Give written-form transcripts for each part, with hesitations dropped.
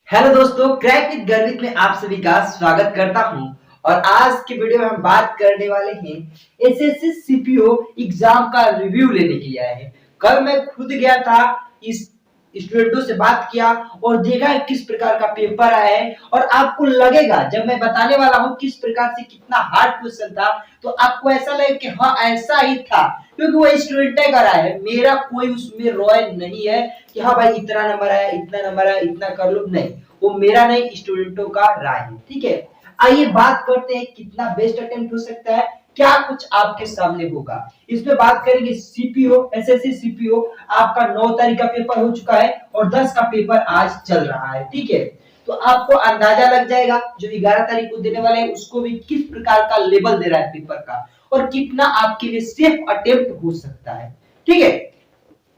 Hello दोस्तों, crack with गर्वित में आप सभी का स्वागत करता हूं। और आज की वीडियो में हम बात करने वाले हैं एसएससी सीपीओ एग्जाम का रिव्यू लेने के लिए आए हैं। कल मैं खुद गया था, इस स्टूडेंटों से बात किया और देखा है किस प्रकार का पेपर आया है। और आपको लगेगा जब मैं बताने वाला हूं किस प्रकार से कितना हार्ड क्वेश्चन था, तो आपको ऐसा लगे कि हाँ ऐसा ही था, क्योंकि वो स्टूडेंट का रहा है। मेरा कोई उसमें रॉय नहीं है कि हाँ भाई इतना नंबर आया, इतना नंबर आया, इतना कर लो, नहीं। वो मेरा नहीं, स्टूडेंटों का राय है। ठीक है, आइए बात करते हैं कितना बेस्ट अटेम्प्ट हो सकता है, क्या कुछ आपके सामने होगा। इसमें बात करेंगे सीपीओ, एसएससी सीपीओ। आपका 9 तारीख का पेपर हो चुका है और 10 का पेपर आज चल रहा है। ठीक है, तो आपको अंदाजा लग जाएगा जो 11 तारीख को देने वाले हैं उसको भी किस प्रकार का लेवल दे रहा है पेपर का, और कितना आपके लिए सेफ अटेम्प्ट हो सकता है। ठीक है,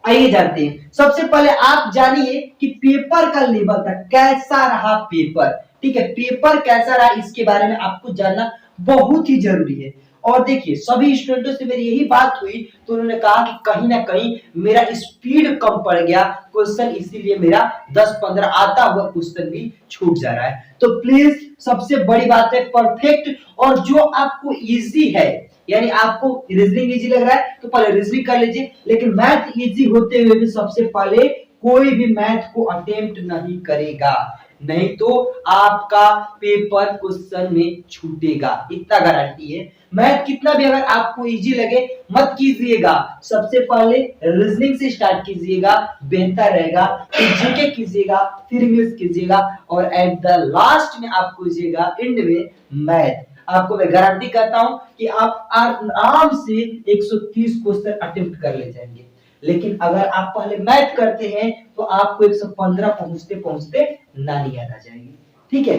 आइए जानते हैं। सबसे पहले आप जानिए कि पेपर का लेवल था, कैसा रहा पेपर। ठीक है, पेपर कैसा रहा इसके बारे में आपको जानना बहुत ही जरूरी है। और देखिए, सभी स्टूडेंटों से मेरी यही बात हुई तो उन्होंने कहा कि कहीं ना कहीं मेरा स्पीड कम पड़ गया क्वेश्चन, इसीलिए मेरा 10-15 आता हुआ क्वेश्चन भी छूट जा रहा है। तो प्लीज, सबसे बड़ी बात है परफेक्ट, और जो आपको इजी है, यानी आपको रीजनिंग इजी लग रहा है तो पहले रीजनिंग कर लीजिए, लेकिन मैथ इजी होते हुए भी सबसे पहले कोई भी मैथ को अटेम्प्ट नहीं करेगा, नहीं तो आपका पेपर क्वेश्चन में छूटेगा, इतना गारंटी है। मैथ कितना भी अगर आपको इजी लगे मत कीजिएगा, सबसे पहले रीजनिंग से स्टार्ट कीजिएगा, बेहतर रहेगा। फिर जीके कीजिएगा, फिर इंग्लिश कीजिएगा, और एट द लास्ट में आप कीजिएगा एंड में मैथ। आपको मैं गारंटी करता हूं कि आप आराम से 130 क्वेश्चन अटेम्प्ट कर ले जाएंगे। लेकिन अगर आप पहले मैथ करते हैं तो आपको 115 पहुंचते पहुंचते नानी याद आ जाएगी। ठीक है,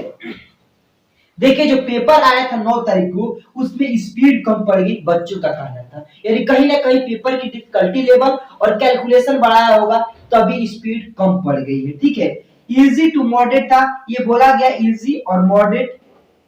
देखिए जो पेपर आया था 9 तारीख को, उसमें स्पीड कम पड़ गई, बच्चों का कहना था। यानी कहीं ना कहीं पेपर की डिफिकल्टी लेवल और कैलकुलेशन बढ़ाया होगा, तभी स्पीड कम पड़ गई है। ठीक है, इजी टू मॉडरेट था, ये बोला गया इजी और मॉडरेट।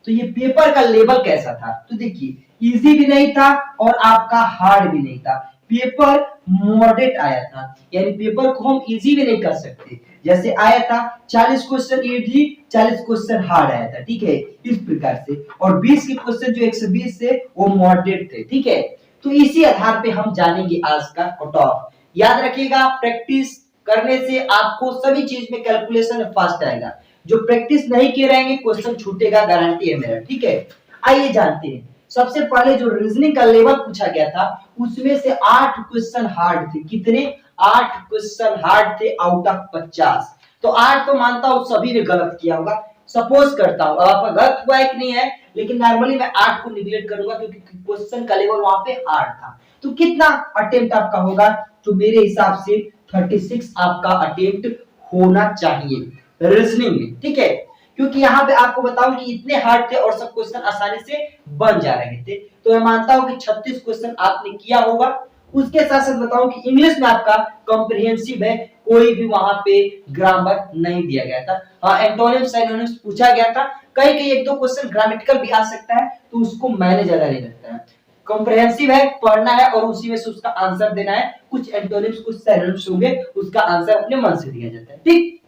तो ये पेपर का लेवल कैसा था, तो देखिए इजी भी नहीं था और आपका हार्ड भी नहीं था, पेपर मॉडरेट आया था। यानी पेपर को हम इजी भी नहीं कर सकते, जैसे आया था 40 क्वेश्चन इजी, 40 क्वेश्चन हार्ड आया था। ठीक है, इस प्रकार से, और 20 के क्वेश्चन जो 120 से वो मॉडरेट थे। ठीक है, तो इसी आधार पे हम जानेंगे आज का कट ऑफ। याद रखिएगा, प्रैक्टिस करने से आपको सभी चीज में कैलकुलेशन फास्ट आएगा। जो प्रैक्टिस नहीं किए रहेंगे क्वेश्चन छूटेगा, गारंटी है मेरा। ठीक है, आइए जानते हैं। सबसे पहले जो रीजनिंग का लेवल पूछा गया था, उसमें से 8 क्वेश्चन हार्ड थे। कितने? 8 क्वेश्चन हार्ड थे आउट ऑफ 50। तो 8 तो मानता हूं सभी ने गलत किया होगा, सपोज करता हूं। अब आपका गलत हुआ है कि नहीं है, लेकिन नॉर्मली मैं 8 को निगलेक्ट करूंगा क्योंकि क्वेश्चन का लेवल वहां पे हार्ड था। तो कितना अटेम्प्ट आपका होगा? तो मेरे हिसाब से 36 आपका अटेम्प्ट होना चाहिए रीजनिंग में। ठीक है, क्योंकि यहाँ पे आपको बताऊं कि इतने हार्ड थे और सब क्वेश्चन आसानी से बन जा रहे थे। तो मैं मानता हूं कि 36 क्वेश्चन आपने किया होगा। उसके साथ साथ बताऊं कि इंग्लिश में आपका कॉम्प्रिहेंसिव है, कोई भी वहां पे ग्रामर नहीं दिया गया था। हाँ, एंटोनिम्स सिनोनिम्स पूछा गया था, कई कई एक दो क्वेश्चन ग्रामेटिकल भी आ सकता है, तो उसको मैंने ज्यादा नहीं लगता है। कॉम्प्रिहेंसिव है, पढ़ना है और उसी में से उसका आंसर देना है। कुछ एंटोनिम्स कुछ सिनोनिम्स होंगे, उसका आंसर अपने मन से दिया जाता है। ठीक,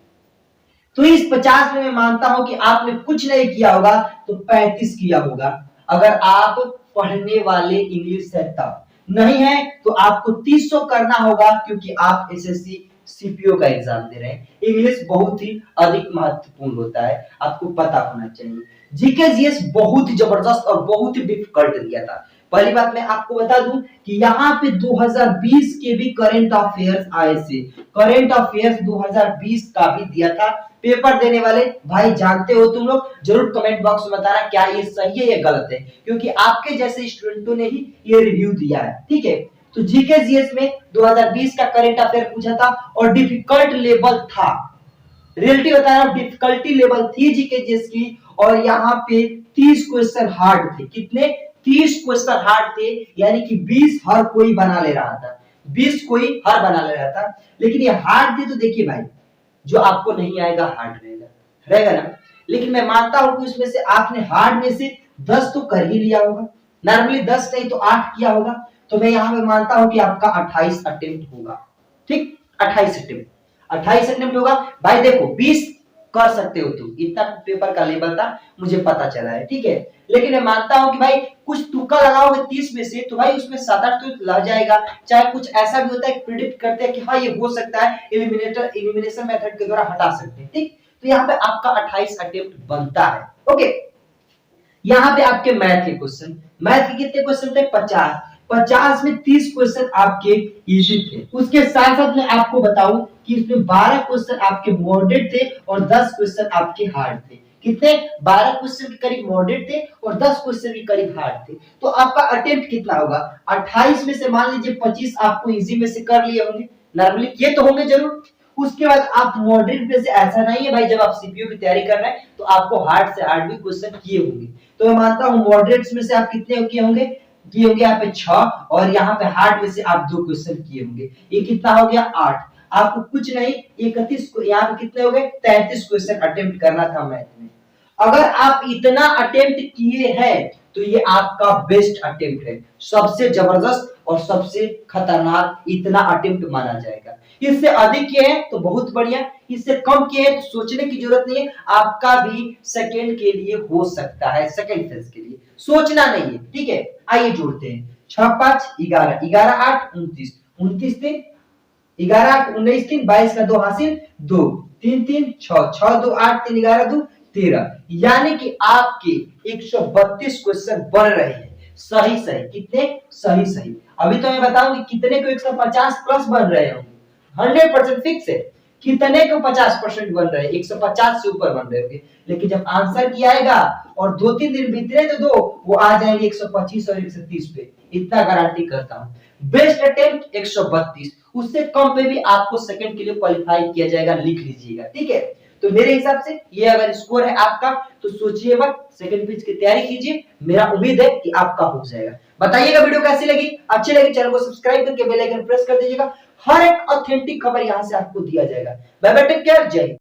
तो इस 50 में मैं मानता हूं कि आपने कुछ नहीं किया होगा तो 35 किया होगा, अगर आप पढ़ने वाले इंग्लिश है तब। नहीं है तो आपको 300 करना होगा, क्योंकि आप एसएससी सीपीओ का एग्जाम दे रहे हैं। इंग्लिश बहुत ही अधिक महत्वपूर्ण होता है, आपको पता होना चाहिए। जीके जीएस बहुत ही जबरदस्त और बहुत ही डिफिकल्ट दिया था। पहली बात मैं आपको बता दूं कि यहाँ पे 2020 के भी करंट अफेयर्स आए थे। करंट अफेयर्स 2020 का भी दिया था। पेपर देने वाले भाई जानते हो तुम लोग, जरूर कमेंट बॉक्स में बताना क्या ये सही है या गलत है, क्योंकि आपके जैसे स्टूडेंटों ने ही ये रिव्यू दिया है। ठीक है, तो जीके जीएस में 2020 का करंट अफेयर पूछा था और डिफिकल्ट लेवल था। रियलिटी बता रहा हूं, डिफिकल्टी लेवल थी जीके जीएस की, और यहाँ पे 30 क्वेश्चन हार्ड थे। कितने? 30 क्वेश्चन हार्ड थे, यानी कि 20 हर कोई बना ले रहा था, 20 कोई हर बना ले रहा था। लेकिन ये हार्ड थे, तो देखिए भाई, जो आपको नहीं आएगा हार्ड रहेगा, रहेगा ना। लेकिन मैं मानता हूं कि उसमें से आपने हार्ड में से 10 तो कर ही लिया होगा, नॉर्मली 10 नहीं तो 8 किया होगा। तो मैं यहां पे मानता हूं कि आपका 28 अटेम्प्ट होगा। ठीक, 28 अटेम्प्ट, 28 अटेम्प्ट होगा। भाई देखो, 20 कर सकते हो तुम, इतना पेपर का लेवल था मुझे पता चला है, ठीक है। लेकिन मैं मानता हूं कि भाई कुछ तुक्का लगाओगे 30 में से तो भाई उसमें 7-8 तो लग जाएगा। चाहे कुछ ऐसा भी होता है, प्रिडिक्ट करते हैं कि हाँ ये हो सकता है, एलिमिनेशन मेथड के द्वारा हटा सकते हैं, ठीक। तो यहाँ पे आपका 28 अटेम्प्ट बनता है, ओके। यहाँ पे आपके मैथ के क्वेश्चन, मैथ के कितने क्वेश्चन थे? 50। 50 में 30 क्वेश्चन आपके इजी थे। उसके साथ साथ मैं आपको बताऊं कि इसमें 12 क्वेश्चन आपके मॉडरेट थे और 10 क्वेश्चन आपके हार्ड थे। कितने? 12 क्वेश्चन के करीब मॉडरेट थे और 10 क्वेश्चन के करीब हार्ड थे। तो आपका अटेम्प्ट कितना होगा? 28 में से मान लीजिए 25 आपको इजी में से कर लिए होंगे, नॉर्मली ये तो होंगे जरूर। उसके बाद आप मॉडरेट में से, ऐसा नहीं है भाई जब आप सीपीयू की तैयारी कर रहे हैं तो आपको हार्ड से हार्ड भी क्वेश्चन किए होंगे। तो मैं मानता हूं मॉडरेट्स में से आप कितने किए होंगे? किए होंगे यहाँ पे 6 और यहाँ पे हार्ड में से आप 2 क्वेश्चन किए होंगे। ये कितना हो गया? 8। आपको कुछ नहीं 31 को, यहाँ पे कितने हो गए? 33 क्वेश्चन अटेम्प्ट करना था मैथ में। अगर आप इतना अटेम्प्ट किए हैं तो ये आपका बेस्ट अटेम्प्ट है, सबसे जबरदस्त और सबसे खतरनाक इतना अटेम्प्ट माना जाएगा। इससे अधिक किए हैं तो बहुत बढ़िया, इससे कम किए हैं तो सोचने की जरूरत नहीं है, आपका भी सेकंड के लिए हो सकता है, सेकंड फेज के लिए सोचना नहीं है, ठीक है। आइए जोड़ते हैं, 6 5 11, 11 8 29, 29 3 11 8 19 3, 22 का 2 हासिल 2, 3 3 6, 6 2 8 3 11 2 13, यानी कि आपके 132 क्वेश्चन बन रहे हैं सही सही। कितने? सही सही। अभी तो मैं बताऊं कि कितने को 150 प्लस बन रहे होंगे, 100% फिक्स है। कितने को 50% बन रहे हैं? 150 से ऊपर बन रहे होंगे। लेकिन जब आंसर की आएगा और 2-3 दिन बीतने तो दो, वो आ जाएंगे 125 और 130 पे, इतना गारंटी करता हूं। बेस्ट अटेम्प्ट 132, उससे कम पे भी आपको सेकंड के लिए क्वालिफाई किया जाएगा, लिख लीजिएगा, ठीक है। तो मेरे हिसाब से ये अगर स्कोर है आपका तो सोचिए मत, सेकंड पेज की तैयारी कीजिए, मेरा उम्मीद है कि आपका हो जाएगा। बताइएगा वीडियो कैसी लगी, अच्छी लगी चैनल को सब्सक्राइब करके बेल आइकन प्रेस कर दीजिएगा। हर एक ऑथेंटिक खबर यहां से आपको दिया जाएगा। बाय बाय, टेक केयर, जय हिंद।